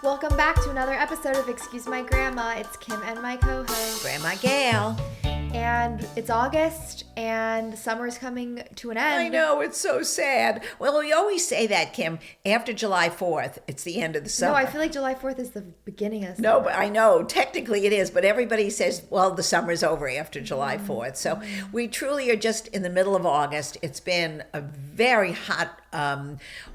Welcome back to another episode of Excuse My Grandma. It's Kim and my co-host. Grandma Gail. And it's August and summer's coming to an end. I know, it's so sad. Well, we always say that, Kim. After July 4th, it's the end of the summer. No, I feel like July 4th is the beginning of summer. No, but I know, technically it is, but everybody says, well, the summer's over after July 4th. So we truly are just in the middle of August. It's been a very hot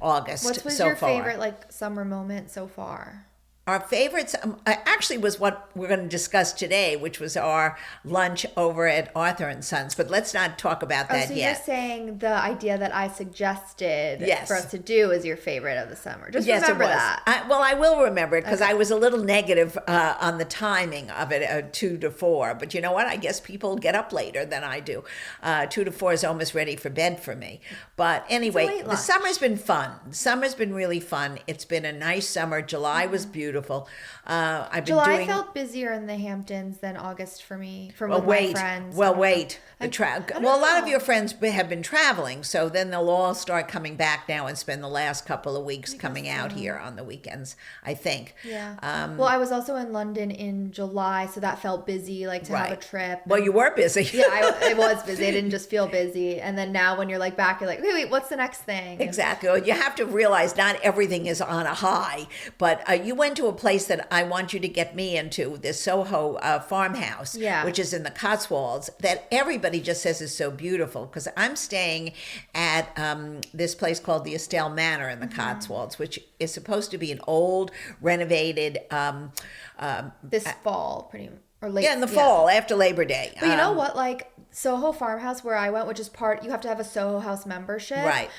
August so far. What was your favorite summer moment so far? Our favorites actually was what we're going to discuss today, which was our lunch over at Arthur and Sons. But let's not talk about that yet. yet. You're saying the idea that I suggested yes. for us to do is your favorite of the summer. Just yes, remember it was. that. I will remember it because I was a little negative on the timing of it, 2 to 4. But you know what? I guess people get up later than I do. 2 to 4 is almost ready for bed for me. But anyway, the summer's been fun. The summer's been really fun. It's been a nice summer. July was beautiful. July felt busier in the Hamptons than August for me. My friends. Well, wait. A lot of your friends have been traveling, so then they'll all start coming back now and spend the last couple of weeks coming out here on the weekends, I think. Yeah. Well, I was also in London in July, so that felt busy, to have a trip. Well, you were busy. Yeah, it was busy. I didn't just feel busy. And then now when you're back, you're like, wait, what's the next thing? Exactly. Well, you have to realize not everything is on a high, but you went to a place that I want you to get me into, this Soho farmhouse, which is in the Cotswolds, that everybody just says is so beautiful, because I'm staying at this place called the Estelle Manor in the Cotswolds, which is supposed to be an old, renovated... this fall, or late. Yeah, in the fall, after Labor Day. But you know what, Soho Farmhouse, where I went, which is you have to have a Soho House membership. Right.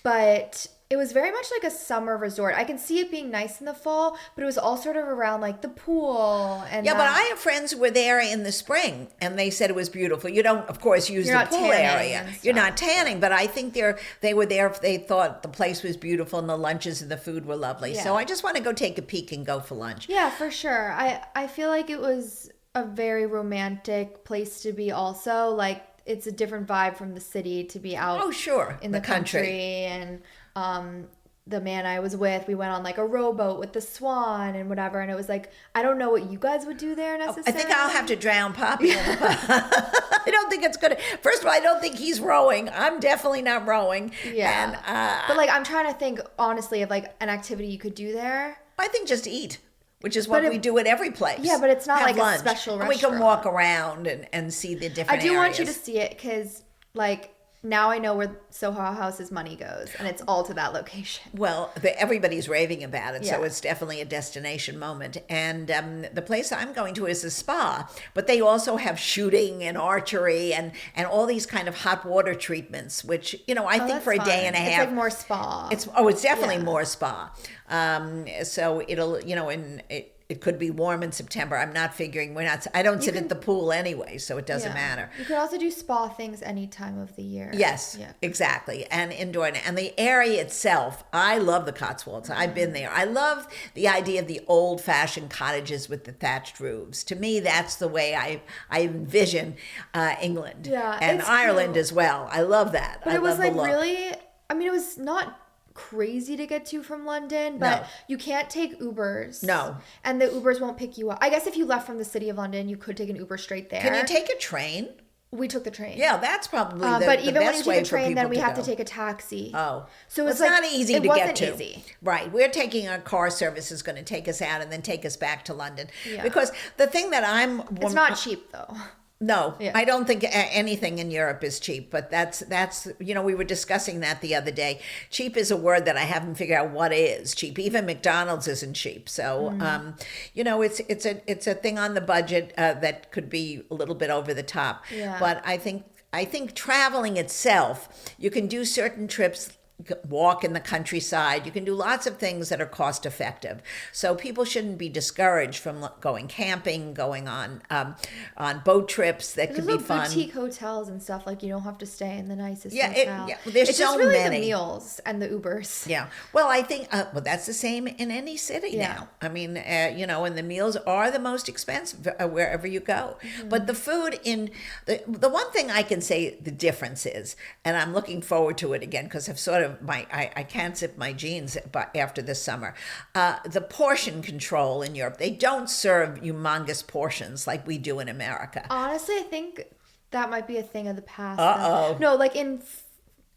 But... it was very much like a summer resort. I can see it being nice in the fall, but it was all sort of around the pool and but I have friends who were there in the spring and they said it was beautiful. You don't, of course, use the pool area. You're not tanning, but I think they were there if they thought the place was beautiful and the lunches and the food were lovely. Yeah. So I just want to go take a peek and go for lunch. Yeah, for sure. I feel like it was a very romantic place to be also. It's a different vibe from the city to be out in the country. And the man I was with, we went on a rowboat with the swan and whatever, and it was I don't know what you guys would do there necessarily. I think I'll have to drown Poppy in the I don't think it's gonna. First of all, I don't think he's rowing. I'm definitely not rowing. Yeah. And, but I'm trying to think honestly of an activity you could do there. I think just eat. Which is what we do at every place. Yeah, but it's not lunch. A special restaurant. And we can walk around and see the different areas. I do want you to areas. see it because, now I know where Soho House's money goes, and it's all to that location. Well, everybody's raving about it, so it's definitely a destination moment. And the place I'm going to is a spa, but they also have shooting and archery and all these kind of hot water treatments, which, I think for a day and a half. It's more spa. It's definitely more spa. So it'll, it could be warm in September. I'm not figuring. I don't sit at the pool anyway, so it doesn't matter. You could also do spa things any time of the year. Yes, exactly. And indoor. And the area itself, I love the Cotswolds. I've been there. I love the idea of the old-fashioned cottages with the thatched roofs. To me, that's the way I envision England and Ireland as well. I love that. But it was really, it was not crazy to get to from London, but you can't take Ubers. No. And the Ubers won't pick you up. I guess if you left from the city of London, you could take an Uber straight there. Can you take a train? We took the train. Yeah, that's probably the but even the when best you way take a train, then we have go. to take a taxi. Oh. So it's not easy to get to. Easy. Right. We're taking our car service is going to take us out and then take us back to London. Yeah. Because the thing that it's not cheap though. No, I don't think anything in Europe is cheap, but that's we were discussing that the other day. Cheap is a word that I haven't figured out what is cheap. Even McDonald's isn't cheap. So, it's a thing on the budget that could be a little bit over the top. Yeah. But I think traveling itself, you can do certain trips, walk in the countryside. You can do lots of things that are cost effective. So people shouldn't be discouraged from going camping, going on boat trips that could be fun. Boutique hotels and stuff, you don't have to stay in the nicest hotel. There's it's so just really many. the meals and the Ubers. Yeah. Well, I think that's the same in any city now. I mean, and the meals are the most expensive wherever you go. Mm-hmm. But the food the one thing I can say the difference is, and I'm looking forward to it again because I've sort of I can't zip my jeans after this summer. The portion control in Europe, they don't serve humongous portions like we do in America. Honestly, I think that might be a thing of the past. Uh-oh. No, like in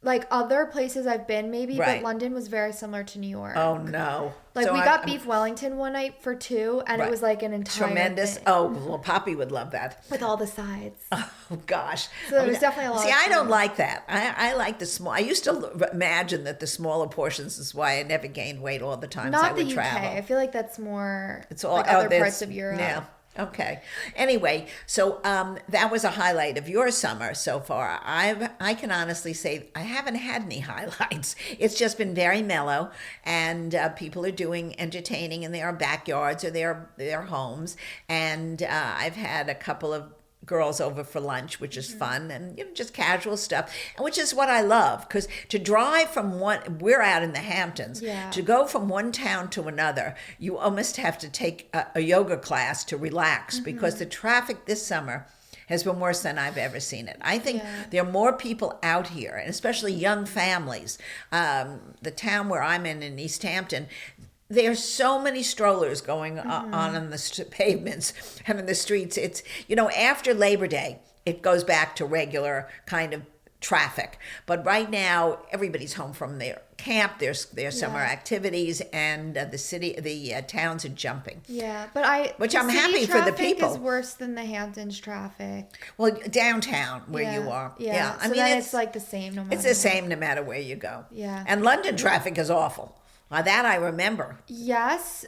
like other places I've been maybe, but London was very similar to New York. Oh no. Like, so we got beef Wellington one night for 2, and it was like an entire tremendous thing. Oh, well, Poppy would love that. With all the sides. Oh gosh. So there was definitely a lot. See, I don't like that. I like the small. I used to imagine that the smaller portions is why I never gained weight all the times I would travel. Not the UK. I feel like that's more it's all like other parts of Europe. Yeah. Okay. Anyway, so that was a highlight of your summer so far. I can honestly say I haven't had any highlights. It's just been very mellow, and people are doing entertaining in their backyards or their homes, and I've had a couple of girls over for lunch, which is fun, and just casual stuff, and which is what I love, because to drive from we're out in the Hamptons, to go from one town to another, you almost have to take a yoga class to relax, because the traffic this summer has been worse than I've ever seen it. I think there are more people out here, and especially young families. The town where I'm in East Hampton, there's so many strollers going on the pavements and in the streets. It's, after Labor Day, it goes back to regular kind of traffic. But right now, everybody's home from their camp, their summer activities, and the towns are jumping. Yeah, but which I'm happy for the people. Traffic is worse than the Hamptons traffic. Well, downtown where you are. Yeah. I mean, it's like the same no matter. It's the same no matter where you go. Yeah. And London traffic is awful. That I remember. Yes.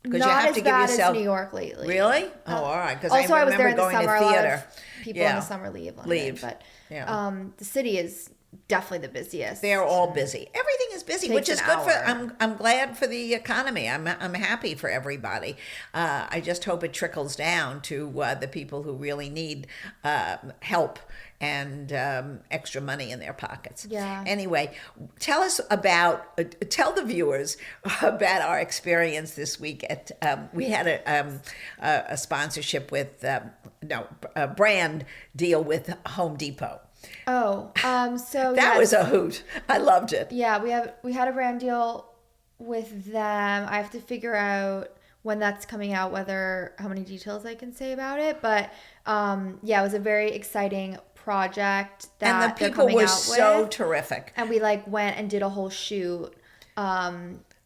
Because you have to give yourself... as New York lately. Really? All right. Because also, I was there in the going summer. to theater. A lot of people in the summer leave London. But the city is definitely the busiest. They're all busy. Everything is busy, which is good for. I'm glad for the economy. I'm happy for everybody. I just hope it trickles down to the people who really need help and extra money in their pockets. Yeah. Anyway, tell the viewers about our experience this week at. We had a sponsorship with a brand deal with Home Depot. Oh, so that was a hoot. I loved it. Yeah, we had a brand deal with them. I have to figure out when that's coming out, how many details I can say about it. But it was a very exciting project that and the people were so terrific. And we went and did a whole shoot.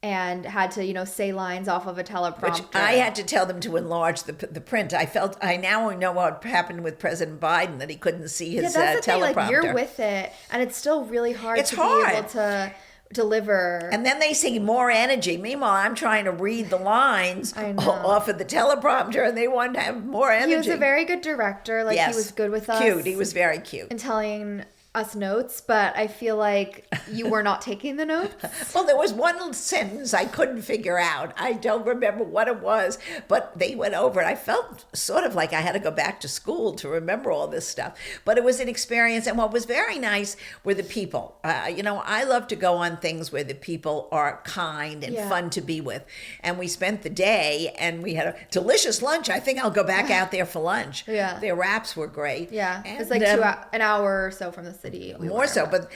And had to, say lines off of a teleprompter. Which I had to tell them to enlarge the print. I now know what happened with President Biden, that he couldn't see his that's the teleprompter. Thing, you're with it, and it's still really hard be able to deliver. And then they see more energy. Meanwhile, I'm trying to read the lines off of the teleprompter, and they want to have more energy. He was a very good director. He was good with us. Cute. He was very cute. And telling us notes, but I feel like you were not taking the notes. Well, there was one sentence I couldn't figure out. I don't remember what it was, but they went over it. I felt sort of like I had to go back to school to remember all this stuff. But it was an experience, and what was very nice were the people. I love to go on things where the people are kind and fun to be with. And we spent the day, and we had a delicious lunch. I think I'll go back out there for lunch. Yeah. Their wraps were great. Yeah. And, it's like an hour or so from the city. More so, but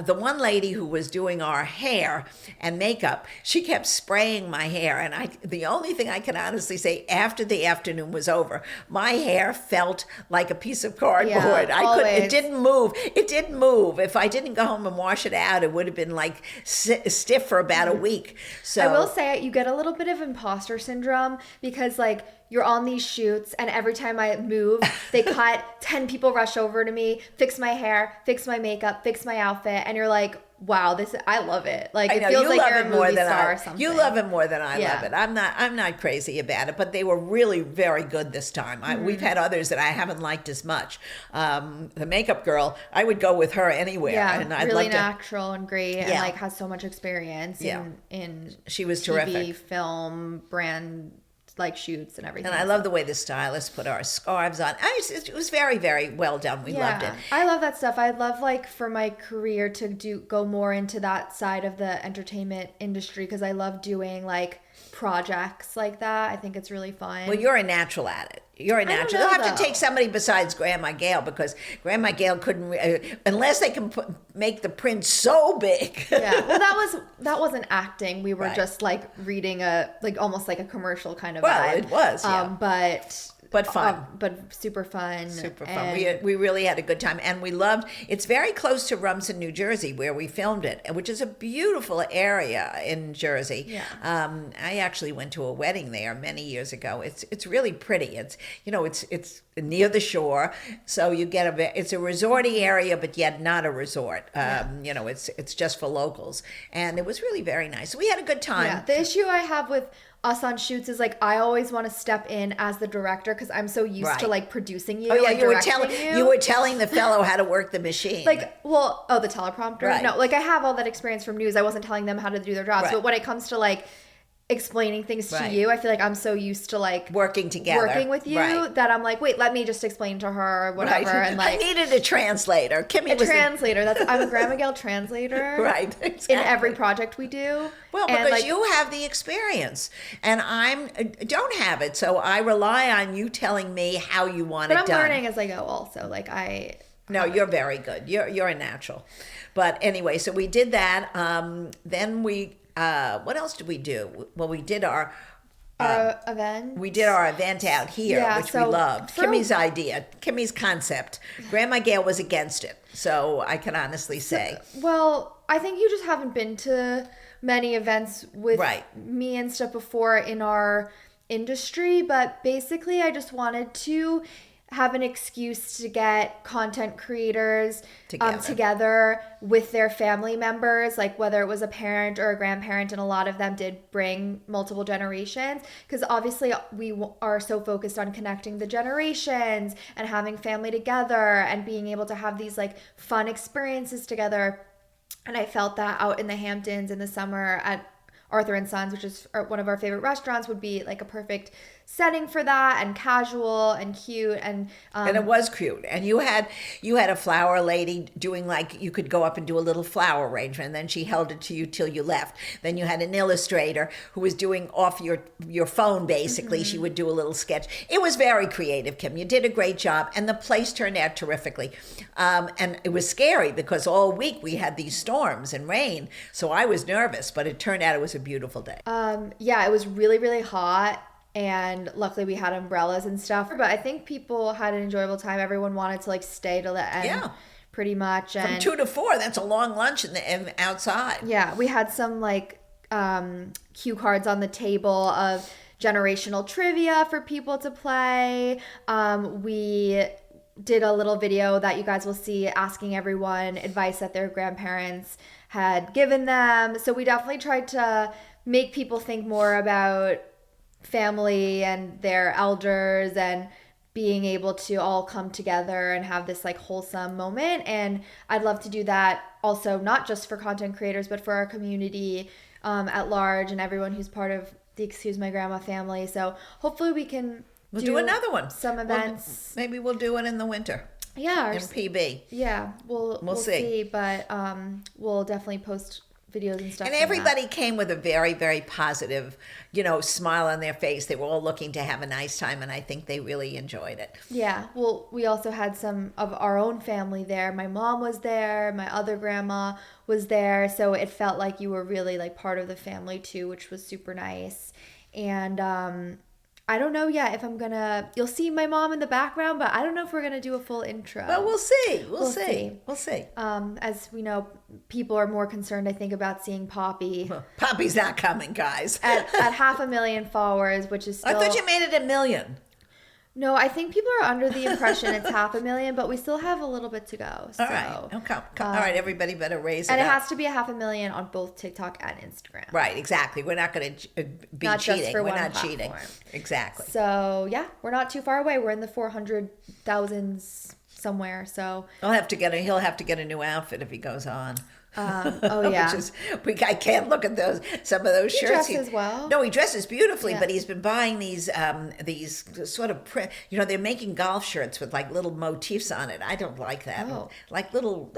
the one lady who was doing our hair and makeup, she kept spraying my hair, and the only thing I can honestly say, after the afternoon was over, my hair felt like a piece of cardboard. It didn't move. It didn't move. If I didn't go home and wash it out, it would have been stiff for about a week. So I will say you get a little bit of imposter syndrome, because you're on these shoots, and every time I move, they cut, 10 people rush over to me, fix my hair, fix my makeup, fix my outfit, and you're like, wow, I love it. It feels like you're a movie star or something. You love it more than I love it. I'm not crazy about it, but they were really very good this time. We've had others that I haven't liked as much. The makeup girl, I would go with her anywhere. Yeah, and I'd really love natural and great, and has so much experience in she was TV, terrific. Film, brand shoots and everything. And I love the way the stylists put our scarves on. It was very, very well done. We loved it. I love that stuff. I'd love for my career to go more into that side of the entertainment industry, because I love doing projects like that. I think it's really fun. Well, you're a natural at it. You're a natural. They'll have to take somebody besides Grandma Gail, because Grandma Gail couldn't, unless they can make the print so big. Yeah, well, that wasn't acting. We were just like reading almost like a commercial kind of vibe. Well, it was, yeah. But fun. But super fun. Super fun. We really had a good time. And we loved, it's very close to Rumson, New Jersey, where we filmed it, which is a beautiful area in Jersey. Yeah. I actually went to a wedding there many years ago. It's really pretty. It's near the shore. So you get it's a resorty area, but yet not a resort. It's just for locals. And it was really very nice. So we had a good time. Yeah. The issue I have with us on shoots is like I always want to step in as the director because I'm so used to like producing you. Oh yeah, and you were telling the fellow how to work the machine. The teleprompter. Right. No, like I have all that experience from news. I wasn't telling them how to do their jobs, but when it comes to like explaining things to you, I feel like I'm so used to like working with you that I'm like, wait, let me just explain to her or whatever. And like I needed a translator. I'm a Grandma Gail translator. Right. Exactly. In every project we do. Well, because you have the experience and I don't have it, so I rely on you telling me how you want it done. But I'm learning as I go also. No, you're very good. You're a natural. But anyway, so we did that. Then we what else did we do? Well, we did our event. We did our event out here, which we loved. Kimmy's idea, Kimmy's concept. Grandma Gail was against it, so I can honestly say. Well, I think you just haven't been to many events with me and stuff before in our industry, but basically I just wanted to have an excuse to get content creators together with their family members, like whether it was a parent or a grandparent, and a lot of them did bring multiple generations because obviously we are so focused on connecting the generations and having family together and being able to have these like fun experiences together. And I felt that out in the Hamptons in the summer at Arthur and Sons, which is one of our favorite restaurants, would be like a perfect setting for that, and casual and cute, and it was cute. And you had a flower lady doing, like, you could go up and do a little flower arrangement, and then she held it to you till you left. Then you had an illustrator who was doing off your phone, basically. She would do a little sketch. It was very creative, Kim. You did a great job, and the place turned out terrifically. And it was scary because all week we had these storms and rain, so I was nervous, but it turned out it was a beautiful day. It was really, really hot. And luckily we had umbrellas and stuff. But I think people had an enjoyable time. Everyone wanted to like stay till the end pretty much. And from 2 to 4, that's a long lunch outside. Yeah, we had some like cue cards on the table of generational trivia for people to play. We did a little video that you guys will see asking everyone advice that their grandparents had given them. So we definitely tried to make people think more about family and their elders and being able to all come together and have this like wholesome moment. And I'd love to do that also, not just for content creators, but for our community at large and everyone who's part of the Excuse My Grandma family. So hopefully we'll do another one. Some events. Maybe we'll do it in the winter. Yeah. In PB. Yeah. We'll see. But we'll definitely post videos and stuff. And everybody came with a very, very positive, smile on their face. They were all looking to have a nice time, and I think they really enjoyed it. Yeah. Well, we also had some of our own family there. My mom was there. My other grandma was there. So it felt like you were really like part of the family too, which was super nice. And I don't know yet if you'll see my mom in the background, but I don't know if we're going to do a full intro. Well, we'll see. We'll see. As we know, people are more concerned, I think, about seeing Poppy. Poppy's not coming, guys. at 500,000 followers, which is still... I thought you made it 1 million. No, I think people are under the impression it's 500,000, but we still have a little bit to go. So, all right. Okay. All right, everybody better raise it up. And it has to be 500,000 on both TikTok and Instagram. Right, exactly. We're not going to be not cheating. Just for we're one not platform. Cheating. Exactly. So, yeah, we're not too far away. We're in the 400,000s somewhere. So he'll have to get a new outfit if he goes on. Oh yeah, I can't look at some of those shirts. He dresses well. No, he dresses beautifully, but he's been buying these sort of print. They're making golf shirts with like little motifs on it. I don't like that. Like little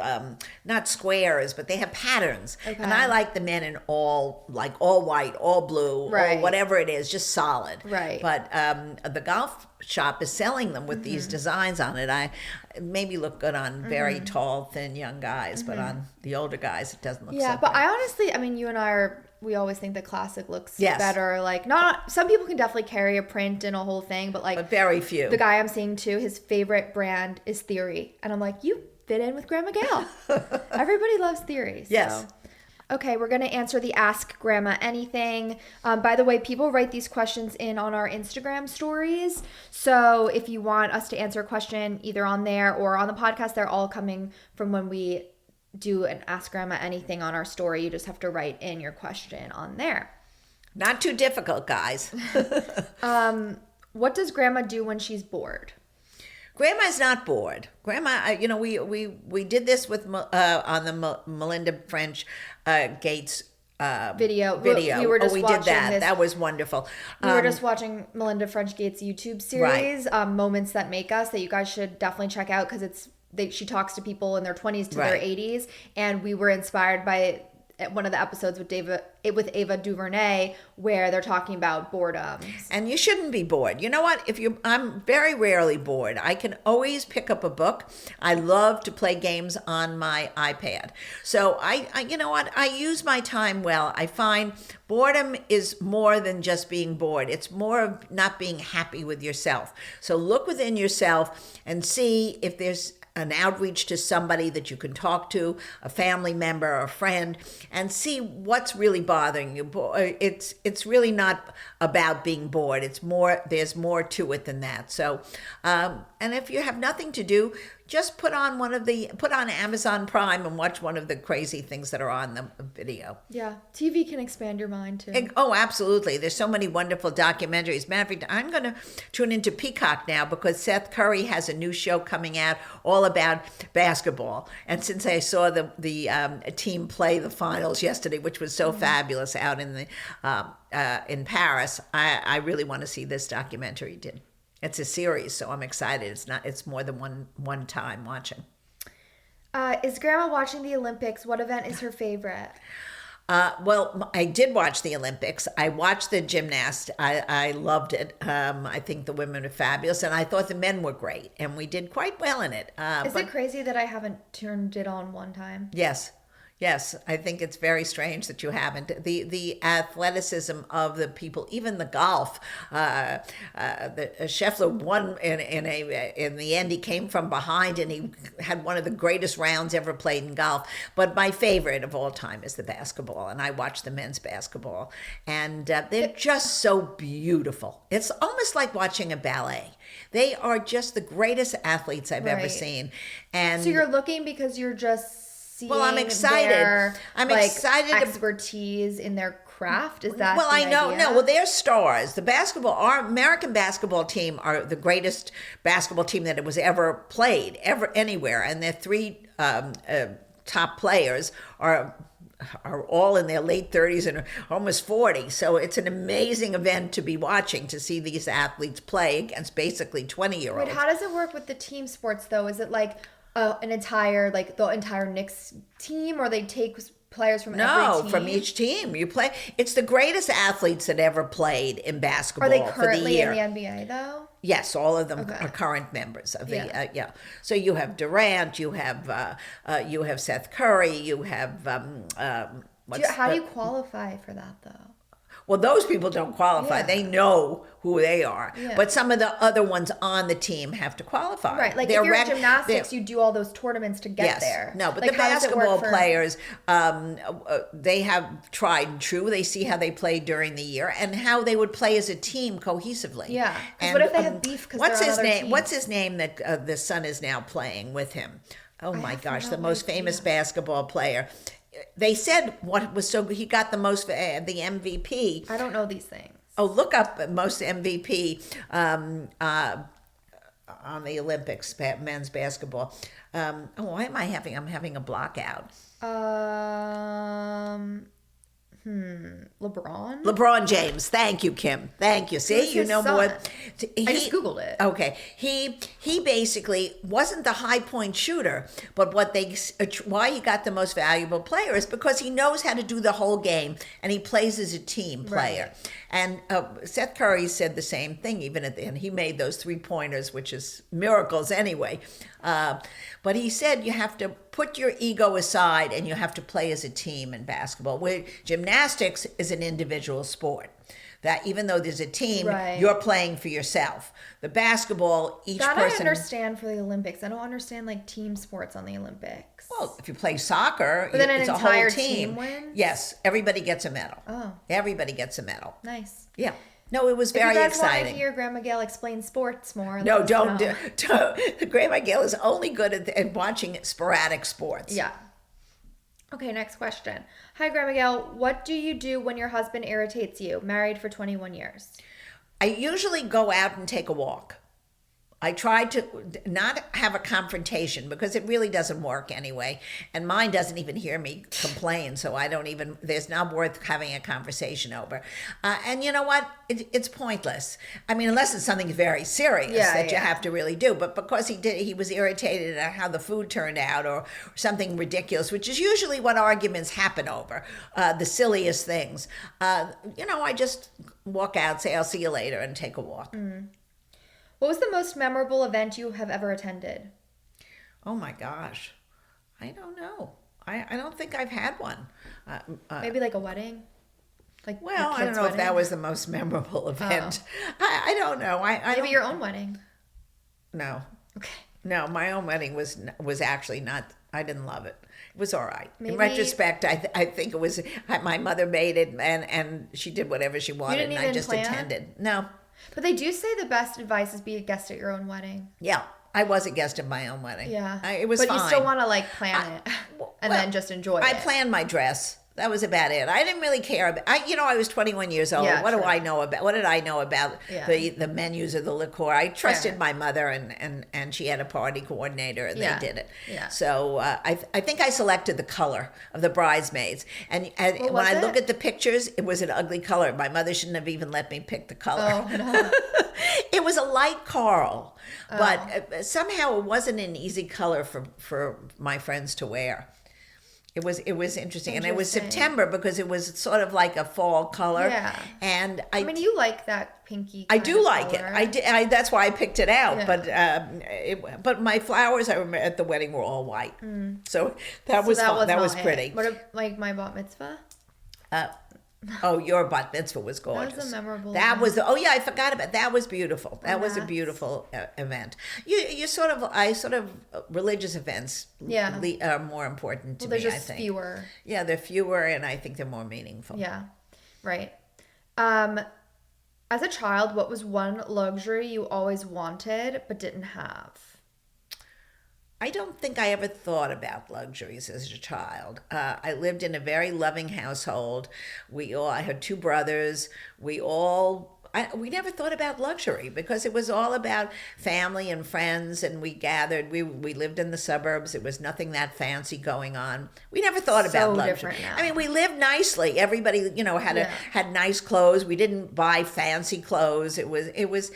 not squares, but they have patterns. Okay. And I like the men in all white, all blue, or whatever it is, just solid. Right. But the golf shop is selling them with these designs on it. It maybe look good on very tall, thin young guys, but on the older guys, it doesn't look so but good. I honestly, you and I we always think the classic looks better. Like, not some people can definitely carry a print and a whole thing, but very few. The guy I'm seeing too, his favorite brand is Theory, and I'm like, you fit in with Grandma Gail. Everybody loves Theory. So. Yes. Okay, we're going to answer the Ask Grandma Anything. By the way, people write these questions in on our Instagram stories. So if you want us to answer a question either on there or on the podcast, they're all coming from when we do an Ask Grandma Anything on our story. You just have to write in your question on there. Not too difficult, guys. What does Grandma do when she's bored? Grandma's not bored. Grandma, we did this with on the Melinda French Gates video. We were just watching did that. This. That was wonderful. We were just watching Melinda French Gates' YouTube series, Moments That Make Us, that you guys should definitely check out because she talks to people in their 20s to their 80s, and we were inspired by one of the episodes with Ava DuVernay where they're talking about boredom. And you shouldn't be bored. You know what? I'm very rarely bored. I can always pick up a book. I love to play games on my iPad. So I you know what? I use my time well. I find boredom is more than just being bored. It's more of not being happy with yourself. So look within yourself and see if there's an outreach to somebody that you can talk to, a family member or a friend, and see what's really bothering you. It's really not about being bored. There's more to it than that. So, and if you have nothing to do, just put on Amazon Prime and watch one of the crazy things that are on the video. Yeah, TV can expand your mind too. Oh, absolutely. There's so many wonderful documentaries. Matter of fact, I'm going to tune into Peacock now because Seth Curry has a new show coming out all about basketball. And since I saw the team play the finals yesterday, which was so fabulous out in Paris, I really want to see this documentary. It's a series, so I'm excited. It's more than one time watching. Is Grandma watching the Olympics? What event is her favorite? Well, I did watch the Olympics. I watched the gymnast. I loved it. I think the women are fabulous, and I thought the men were great, and we did quite well in it. Is it crazy that I haven't turned it on one time? Yes, I think it's very strange that you haven't. The athleticism of the people, even the golf. The Scheffler won in the end. He came from behind and he had one of the greatest rounds ever played in golf. But my favorite of all time is the basketball, and I watch the men's basketball, and they're just so beautiful. It's almost like watching a ballet. They are just the greatest athletes I've ever seen. And so you're looking because you're just. Well, I'm excited. I'm excited. Expertise in their craft. Is that? Well, I know. No, well, they're stars. Our American basketball team are the greatest basketball team that it was ever played anywhere, and their three top players are all in their late 30s and almost 40. So it's an amazing event to be watching, to see these athletes play against basically 20-year-olds. Wait, how does it work with the team sports though? Is it like the entire Knicks team, or they take players from every team? From each team. You play. It's the greatest athletes that ever played in basketball. Are they currently for the year. in the NBA though? Yes, all of them are current members of the So you have Durant, you have Seth Curry, you have how do you qualify for that though? Well, those people don't qualify. They know who they are. Yeah. But some of the other ones on the team have to qualify. Right. Like if you're in gymnastics, you do all those tournaments to get there. No, but the basketball players, they have tried and true. They see how they play during the year and how they would play as a team cohesively. Yeah. And what if they have beef because what's they're his on name? teams? What's his name that the son is now playing with him? Oh my gosh, the most famous basketball player. They said he got the MVP. I don't know these things. Oh, look up most MVP on the Olympics, men's basketball. I'm having a block out. Um, LeBron? LeBron James. Thank you, Kim. Thank you. See, you know more. I just Googled it. Okay. He basically wasn't the high point shooter, but why he got the most valuable player is because he knows how to do the whole game and he plays as a team player. Right. And Seth Curry said the same thing even at the end. He made those 3-pointers, which is miracles anyway. But he said you have to put your ego aside and you have to play as a team in basketball. Where gymnastics is an individual sport. That even though there's a team, right, you're playing for yourself. The basketball, each that person. I understand for the Olympics. I don't understand like team sports on the Olympics. Well, if you play soccer, but then it's an a whole entire team wins? Yes, everybody gets a medal. Oh, everybody gets a medal. Nice. Yeah. No, it was very exciting. If you guys want to hear Grandma Gail explain sports more, no, don't. Grandma Gail is only good at watching sporadic sports. Yeah. Okay, next question. Hi, Grandma Gail. What do you do when your husband irritates you? Married for 21 years. I usually go out and take a walk. I try to not have a confrontation because it really doesn't work anyway. And mine doesn't even hear me complain. So there's not worth having a conversation over. And you know what? It's pointless. I mean, unless it's something very serious you have to really do. But because he was irritated at how the food turned out or something ridiculous, which is usually what arguments happen over, the silliest things. I just walk out, say, I'll see you later and take a walk. Mm. What was the most memorable event you have ever attended? Oh my gosh. I don't know. I don't think I've had one. Maybe like a wedding? I don't know if that was the most memorable event. Oh. I don't know. Maybe your own wedding? No. Okay. No, my own wedding was actually not, I didn't love it. It was all right. Maybe, in retrospect, I think it was, my mother made it and she did whatever she wanted and I just attended. No. But they do say the best advice is be a guest at your own wedding. Yeah, I was a guest at my own wedding. Yeah. It was fine. But you still want to plan it and then just enjoy it. I planned my dress. That was about it. I didn't really care about. I was 21 years old. Yeah, what true. do I know about? What did I know about the menus of the liqueur? I trusted my mother, and she had a party coordinator, and they did it. Yeah. So I think I selected the color of the bridesmaids, and when I look at the pictures, it was an ugly color. My mother shouldn't have even let me pick the color. Oh, no. It was a light coral, but somehow it wasn't an easy color for my friends to wear. It was interesting. And it was September because it was sort of like a fall color. Yeah. And I mean, you like that pinky I do like color. it. That's why I picked it out. Yeah. But my flowers, I remember at the wedding, were all white. So that was fun. That was pretty. What like my bat mitzvah? Oh, your bat mitzvah was gorgeous. That was a memorable event. I forgot about that. Was beautiful. That was a beautiful event. Religious events are more important to me, they're I just think. Fewer. Yeah, they're fewer and I think they're more meaningful. Yeah, right. As a child, what was one luxury you always wanted but didn't have? I don't think I ever thought about luxuries as a child. I lived in a very loving household. I had 2 brothers. We never thought about luxury because it was all about family and friends, and we gathered. We lived in the suburbs. It was nothing that fancy going on. We never thought about luxury. Now. I mean, we lived nicely. Everybody, had nice clothes. We didn't buy fancy clothes. It was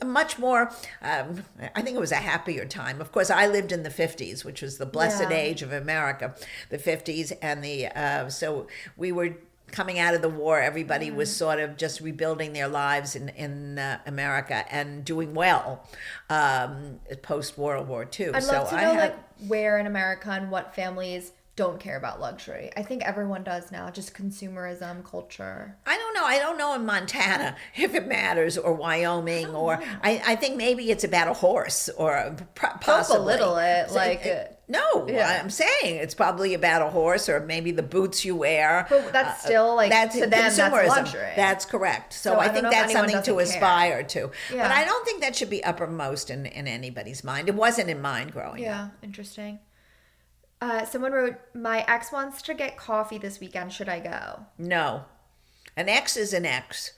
much more. I think it was a happier time. Of course, I lived in the 50s, which was the blessed age of America, the 50s, and so we were coming out of the war. Everybody was sort of just rebuilding their lives in America and doing well post World War II. I'd love to know where in America and what families don't care about luxury. I think everyone does now, just consumerism culture. I don't know. I don't know in Montana if it matters, or Wyoming, I think maybe it's about a horse or possibly. Don't belittle it. No, I'm saying it's probably about a horse or maybe the boots you wear. But that's still to them, that's luxury. That's correct. So I think that's something to aspire to. Yeah. But I don't think that should be uppermost in anybody's mind. It wasn't in mine growing up. Yeah, interesting. Someone wrote, my ex wants to get coffee this weekend. Should I go? No. An ex is an ex.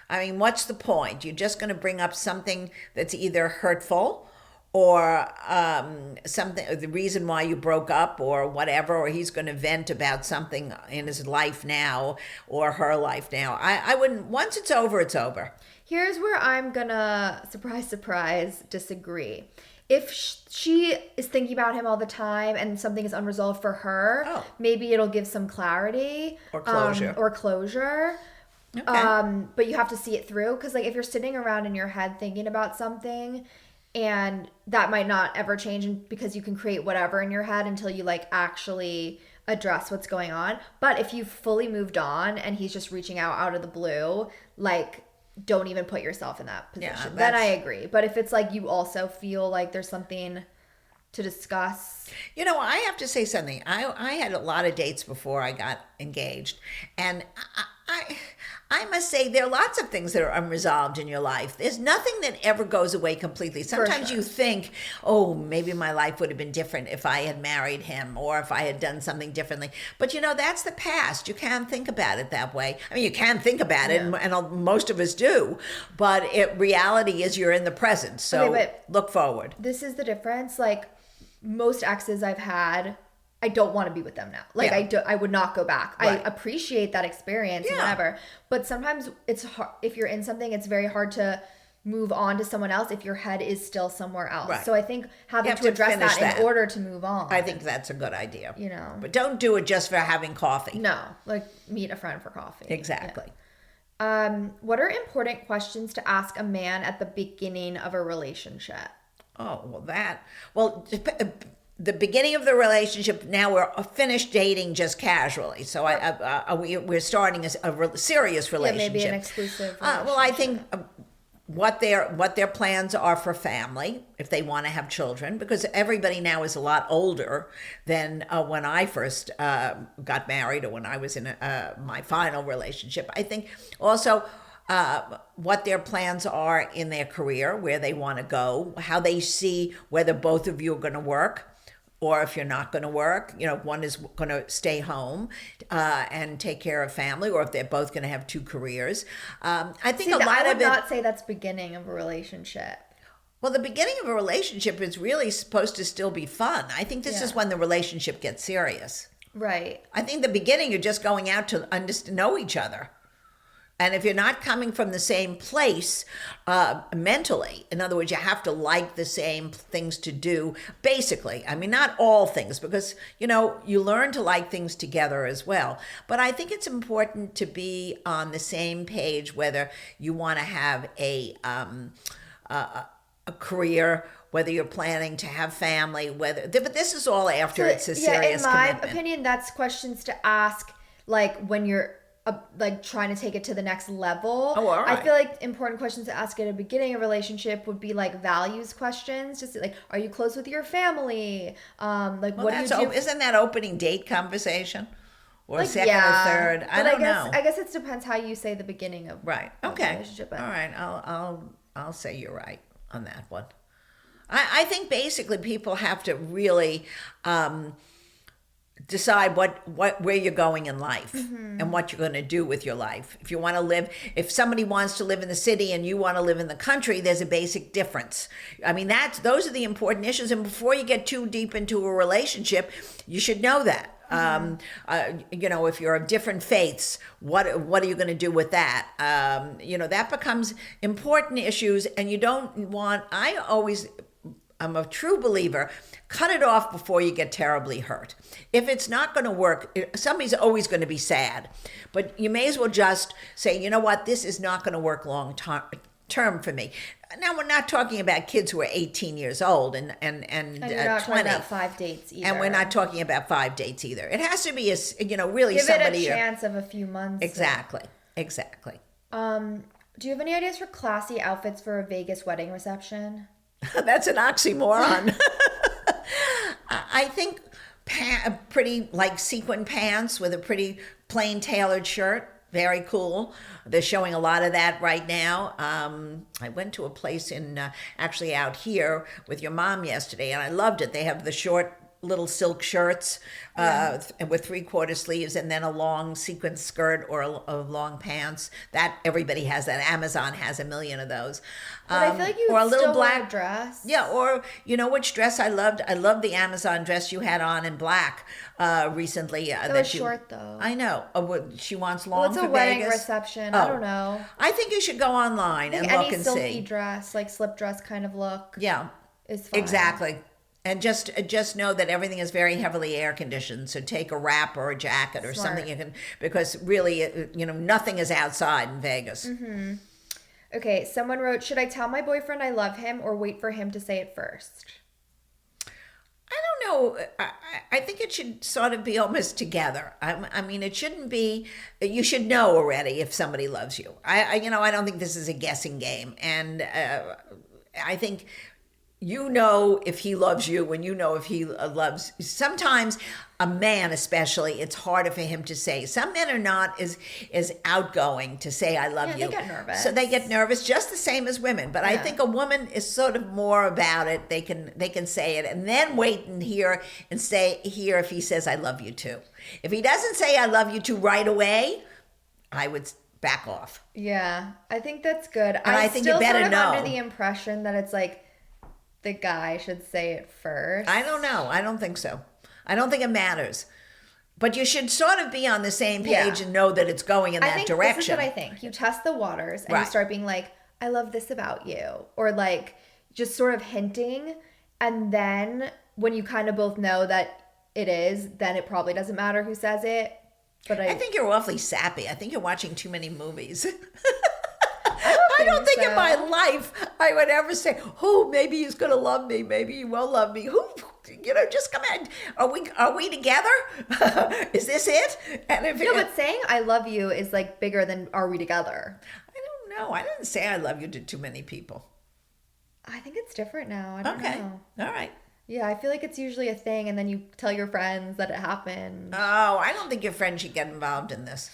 I mean, what's the point? You're just going to bring up something that's either hurtful or something, the reason why you broke up or whatever, or he's going to vent about something in his life now or her life now. I wouldn't, once it's over, it's over. Here's where I'm gonna, surprise, surprise, disagree. If she is thinking about him all the time and something is unresolved for her, maybe it'll give some clarity. Or closure. Okay. But you have to see it through, because like if you're sitting around in your head thinking about something, and that might not ever change because you can create whatever in your head until you like actually address what's going on. But if you've fully moved on and he's just reaching out of the blue, like don't even put yourself in that position. Yeah, then I agree. But if it's like you also feel like there's something to discuss. You know, I have to say something. I had a lot of dates before I got engaged, and I must say there are lots of things that are unresolved in your life. There's nothing that ever goes away completely. Sometimes you think, oh, maybe my life would have been different if I had married him or if I had done something differently. But you know, that's the past. You can't think about it that way. I mean, you can think about it, and most of us do, but reality is you're in the present. So look forward. This is the difference. Like most exes I've had, I don't want to be with them now. Like I would not go back. Right. I appreciate that experience and whatever. But sometimes it's hard, if you're in something, it's very hard to move on to someone else if your head is still somewhere else. Right. So I think having to address that in order to move on. I think that's a good idea. You know. But don't do it just for having coffee. No, like meet a friend for coffee. Exactly. Yeah. What are important questions to ask a man at the beginning of a relationship? Oh, the beginning of the relationship, now we're finished dating just casually. So we're starting a serious relationship. Maybe an exclusive well, I think what their plans are for family, if they want to have children, because everybody now is a lot older than when I first got married or when I was in my final relationship. I think also what their plans are in their career, where they want to go, how they see whether both of you are going to work, or if you're not going to work, you know, one is going to stay home and take care of family, or if they're both going to have two careers. I think I would not say that's beginning of a relationship. Well, the beginning of a relationship is really supposed to still be fun. I think this is when the relationship gets serious. Right. I think the beginning, you're just going out to know each other. And if you're not coming from the same place mentally, in other words, you have to like the same things to do, basically. I mean, not all things, because, you know, you learn to like things together as well. But I think it's important to be on the same page, whether you want to have a career, whether you're planning to have family, but this is all after it's a serious commitment. In my opinion, that's questions to ask, like, when you're like trying to take it to the next level. Oh, all right. I feel like important questions to ask at the beginning of a relationship would be like values questions. Just like, are you close with your family? What do you do? Isn't that opening date conversation? Or like, second or third? I don't know. I guess it depends how you say the beginning of right. Okay. Of relationship. All right. I'll say you're right on that one. I think basically people have to really decide where you're going in life and what you're going to do with your life. If you want to live, if somebody wants to live in the city and you want to live in the country, there's a basic difference. I mean, those are the important issues. And before you get too deep into a relationship, you should know that. You know, if you're of different faiths, what are you going to do with that? You know, that becomes important issues, and you don't want. I'm a true believer. Cut it off before you get terribly hurt. If it's not going to work, somebody's always going to be sad. But you may as well just say, you know what, this is not going to work long term for me. Now, we're not talking about kids who are 18 years old and you're not 20. talking about 5 dates either. And we're not talking about 5 dates either. It has to be, really give somebody. Give it a chance of a few months. Exactly. Do you have any ideas for classy outfits for a Vegas wedding reception? That's an oxymoron. I think pretty like sequin pants with a pretty plain tailored shirt. Very cool. They're showing a lot of that right now. I went to a place actually out here with your mom yesterday, and I loved it. They have the short little silk shirts and with 3/4 sleeves, and then a long sequin skirt or a long pants. That everybody has that. Amazon has a million of those. But I feel like you or a little still black wear a dress. Yeah, or you know which dress I loved? I loved the Amazon dress you had on in black recently. It was short though. I know. She wants long Well, it's for a wedding Vegas. Reception. I don't know. I think you should go online and look and see. Any silky dress, like slip dress kind of look. Yeah, is fine. Exactly. And just know that everything is very heavily air conditioned. So take a wrap or a jacket or something you can, because really, nothing is outside in Vegas. Mm-hmm. Okay, someone wrote, should I tell my boyfriend I love him or wait for him to say it first? I don't know. I think it should sort of be almost together. I mean, it shouldn't be. You should know already if somebody loves you. I don't think this is a guessing game, and I think if he loves you, and if he loves. Sometimes a man, especially, it's harder for him to say. Some men are not as outgoing to say "I love you." They get nervous. So they get nervous, just the same as women. But I think a woman is sort of more about it. They can say it, and then wait and hear if he says "I love you too." If he doesn't say "I love you too" right away, I would back off. Yeah, I think that's good. And I think you better know. Under the impression that it's like the guy should say it first. I don't know. I don't think so. I don't think it matters. But you should sort of be on the same page and know that it's going in that direction. This is what I think. You test the waters and you start being like, I love this about you. Or like just sort of hinting. And then when you kind of both know that it is, then it probably doesn't matter who says it. But I think you're awfully sappy. I think you're watching too many movies. I don't think in my life I would ever say, "Oh, maybe he's going to love me. Maybe he will love me." Just come in. Are we together? Is this it? And but saying "I love you" is like bigger than "Are we together?" I don't know. I didn't say "I love you" to too many people. I think it's different now. I don't know. All right. Yeah, I feel like it's usually a thing, and then you tell your friends that it happened. Oh, I don't think your friends should get involved in this.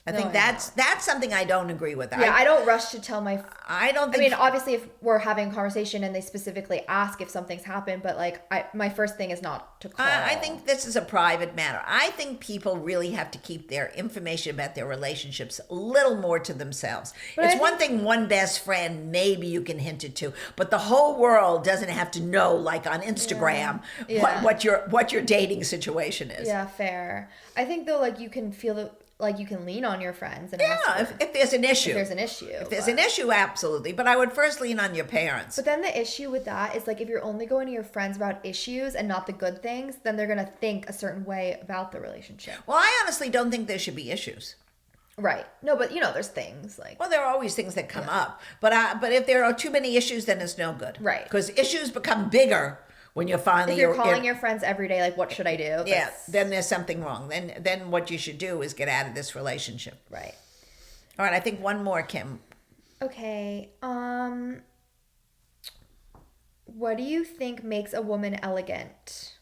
I think that's something I don't agree with. Yeah, I don't rush to tell my. I don't think. I mean, obviously, if we're having a conversation and they specifically ask if something's happened, but like, my first thing is not to call. I think this is a private matter. I think people really have to keep their information about their relationships a little more to themselves. But it's one thing, one best friend, maybe you can hint it to, but the whole world doesn't have to know, like on Instagram, what your dating situation is. Yeah, fair. I think though, like you can feel that. Like you can lean on your friends and if there's an issue. If there's an issue, absolutely. But I would first lean on your parents. But then the issue with that is like if you're only going to your friends about issues and not the good things, then they're gonna think a certain way about the relationship. Well, I honestly don't think there should be issues. Right. No, but there's things like. Well, there are always things that come up, but if there are too many issues, then it's no good. Right. Because issues become bigger. When you're finally, if you're calling your friends every day, like, what should I do? Then there's something wrong. Then what you should do is get out of this relationship. Right. All right. I think one more, Kim. Okay. What do you think makes a woman elegant?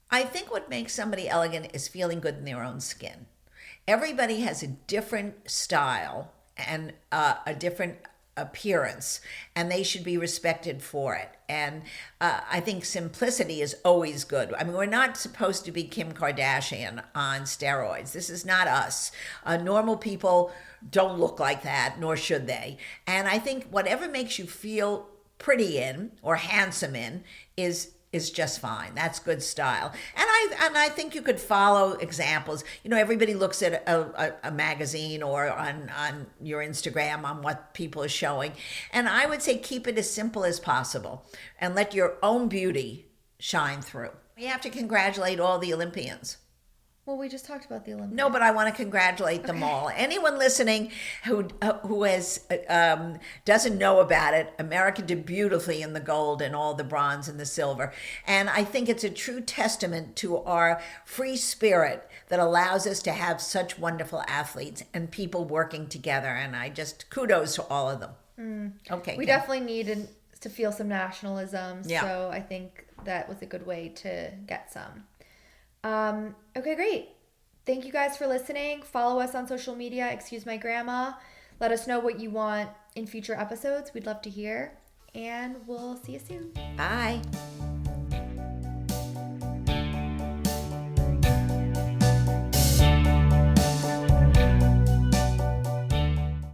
I think what makes somebody elegant is feeling good in their own skin. Everybody has a different style and a different appearance, and they should be respected for it. And I think simplicity is always good. I mean, we're not supposed to be Kim Kardashian on steroids. This is not us. Normal people don't look like that, nor should they. And I think whatever makes you feel pretty in or handsome in is just fine. That's good style. And I think you could follow examples. Everybody looks at a magazine or on your Instagram on what people are showing. And I would say keep it as simple as possible and let your own beauty shine through. You have to congratulate all the Olympians. Well, we just talked about the Olympics. No, but I want to congratulate them all. Anyone listening who has doesn't know about it, America did beautifully in the gold and all the bronze and the silver. And I think it's a true testament to our free spirit that allows us to have such wonderful athletes and people working together. And I just kudos to all of them. Okay. We definitely needed to feel some nationalism. Yeah. So I think that was a good way to get some. Okay, great. Thank you guys for listening. Follow us on social media. Excuse my grandma. Let us know what you want in future episodes. We'd love to hear. And we'll see you soon. Bye.